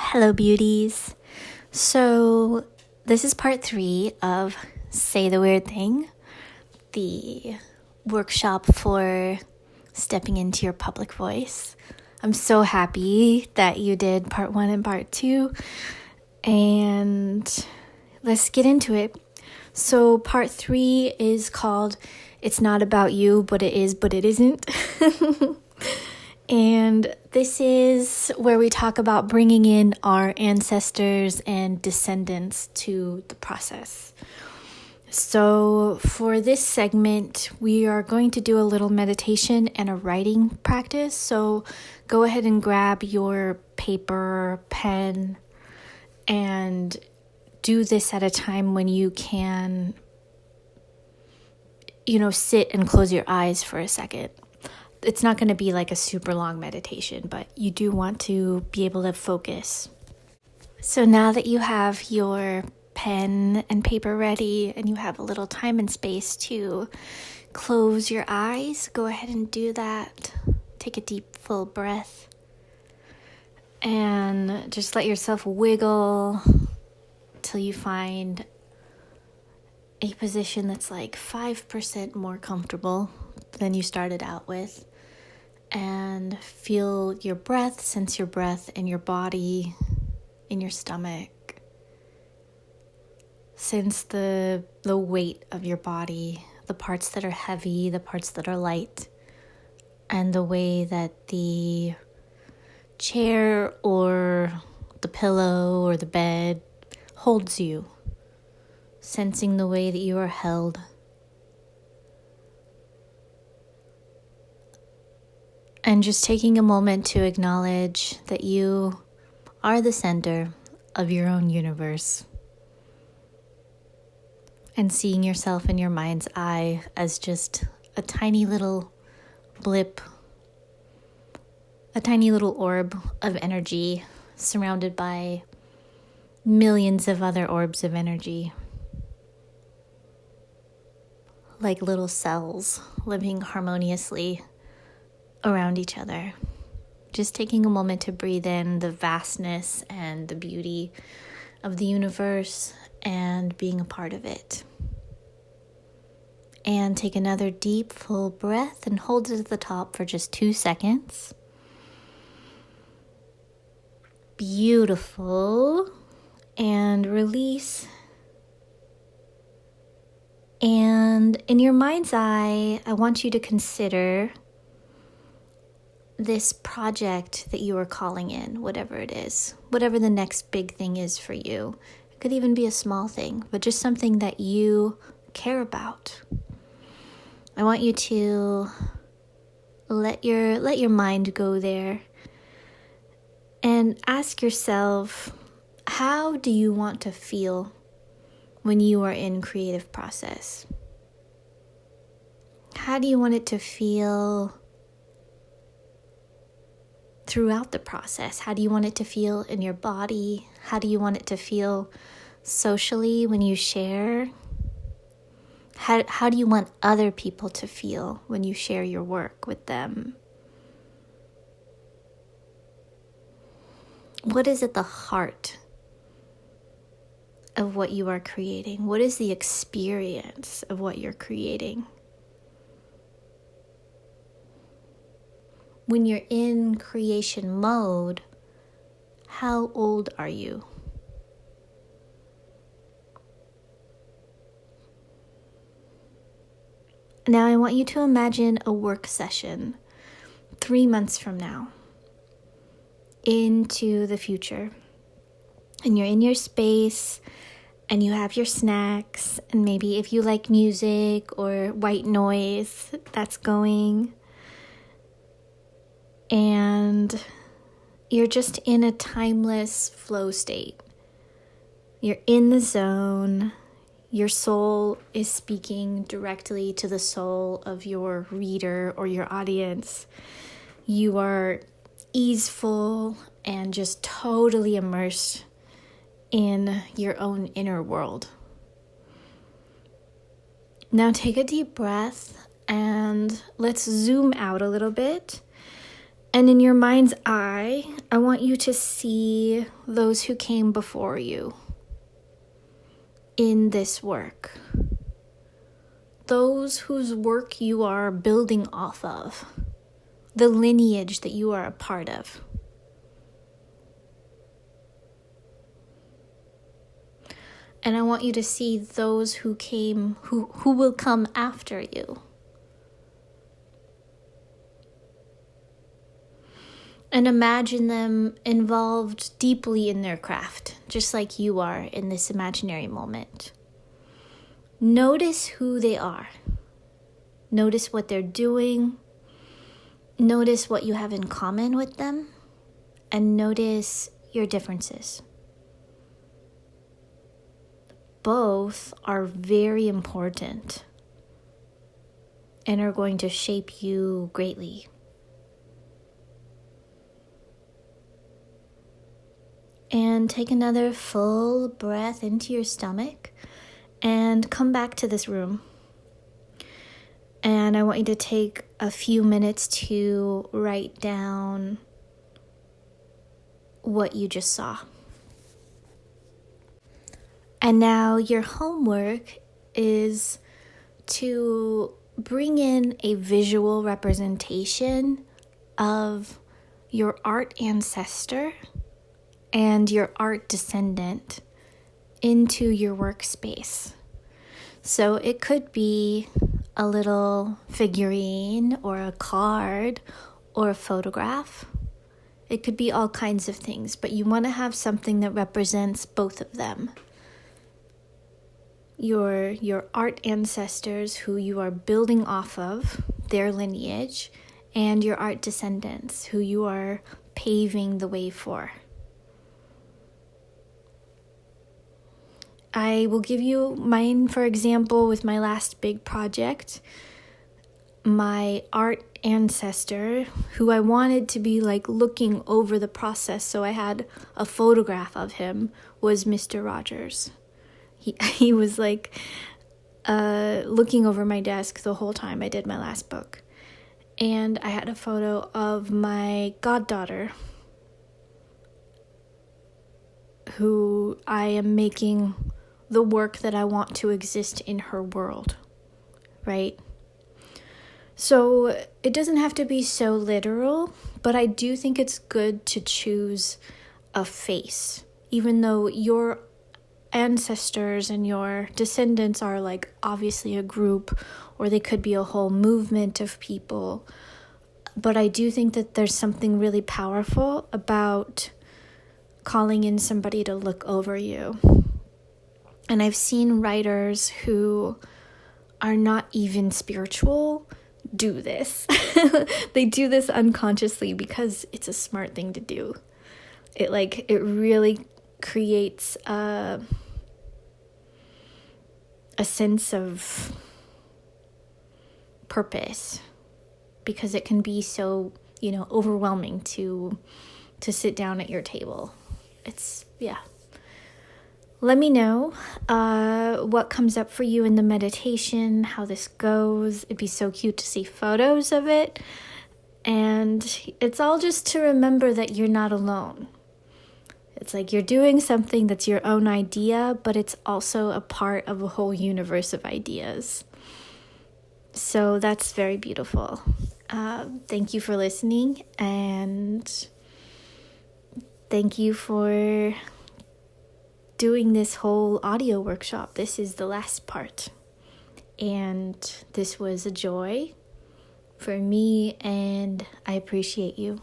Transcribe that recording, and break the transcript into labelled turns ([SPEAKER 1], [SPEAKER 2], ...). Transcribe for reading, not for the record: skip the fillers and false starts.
[SPEAKER 1] Hello, beauties. So, this is part 3 of Say the Weird Thing, the workshop for stepping into your public voice. I'm so happy that you did part 1 and part 2, and let's get into it. So, part 3 is called It's Not About You, But It Is, But It Isn't. And this is where we talk about bringing in our ancestors and descendants to the process. So for this segment, we are going to do a little meditation and a writing practice. So go ahead and grab your paper, pen, and do this at a time when you can, sit and close your eyes for a second. It's not going to be like a super long meditation, but you do want to be able to focus. So now that you have your pen and paper ready and you have a little time and space to close your eyes, go ahead and do that. Take a deep, full breath and just let yourself wiggle till you find a position that's like 5% more comfortable than you started out with. And feel your breath, sense your breath in your body, in your stomach. Sense the weight of your body, the parts that are heavy, the parts that are light, and the way that the chair or the pillow or the bed holds you. Sensing the way that you are held. And just taking a moment to acknowledge that you are the center of your own universe. And seeing yourself in your mind's eye as just a tiny little blip, a tiny little orb of energy surrounded by millions of other orbs of energy. Like little cells living harmoniously around each other. Just taking a moment to breathe in the vastness and the beauty of the universe and being a part of it. And take another deep, full breath and hold it at the top for just 2 seconds. Beautiful. And release. And in your mind's eye, I want you to consider this project that you are calling in, whatever it is, whatever the next big thing is for you. It could even be a small thing, but just something that you care about. I want you to let your mind go there and ask yourself, how do you want to feel when you are in creative process? How do you want it to feel throughout the process? How do you want it to feel in your body? How do you want it to feel socially when you share? How do you want other people to feel when you share your work with them? What is at the heart of what you are creating? What is the experience of what you're creating? When you're in creation mode, how old are you? Now I want you to imagine a work session 3 months from now into the future. And you're in your space and you have your snacks, and maybe if you like music or white noise that's going. And you're just in a timeless flow state. You're in the zone. Your soul is speaking directly to the soul of your reader or your audience. You are easeful and just totally immersed in your own inner world. Now take a deep breath and let's zoom out a little bit And in your mind's eye, I want you to see those who came before you in this work. Those whose work you are building off of. The lineage that you are a part of. And I want you to see those who will come after you. And imagine them involved deeply in their craft, just like you are in this imaginary moment. Notice who they are. Notice what they're doing. Notice what you have in common with them. And notice your differences. Both are very important and are going to shape you greatly. And take another full breath into your stomach and come back to this room. And I want you to take a few minutes to write down what you just saw. And now your homework is to bring in a visual representation of your art ancestor and your art descendant into your workspace. So it could be a little figurine or a card or a photograph. It could be all kinds of things, but you want to have something that represents both of them. Your art ancestors who you are building off of, their lineage, and your art descendants who you are paving the way for. I will give you mine, for example, with my last big project. My art ancestor, who I wanted to be like looking over the process, so I had a photograph of him, was Mr. Rogers. He was like looking over my desk the whole time I did my last book. And I had a photo of my goddaughter, who I am making the work that I want to exist in her world, right? So it doesn't have to be so literal, but I do think it's good to choose a face, even though your ancestors and your descendants are like obviously a group, or they could be a whole movement of people. But I do think that there's something really powerful about calling in somebody to look over you. And I've seen writers who are not even spiritual do this. They do this unconsciously because it's a smart thing to do. It really creates a sense of purpose, because it can be so, overwhelming to sit down at your table. Let me know what comes up for you in the meditation, how this goes. It'd be so cute to see photos of it. And it's all just to remember that you're not alone. It's like you're doing something that's your own idea, but it's also a part of a whole universe of ideas. So that's very beautiful. Thank you for listening, and thank you for doing this whole audio workshop. This is the last part, and this was a joy for me, and I appreciate you.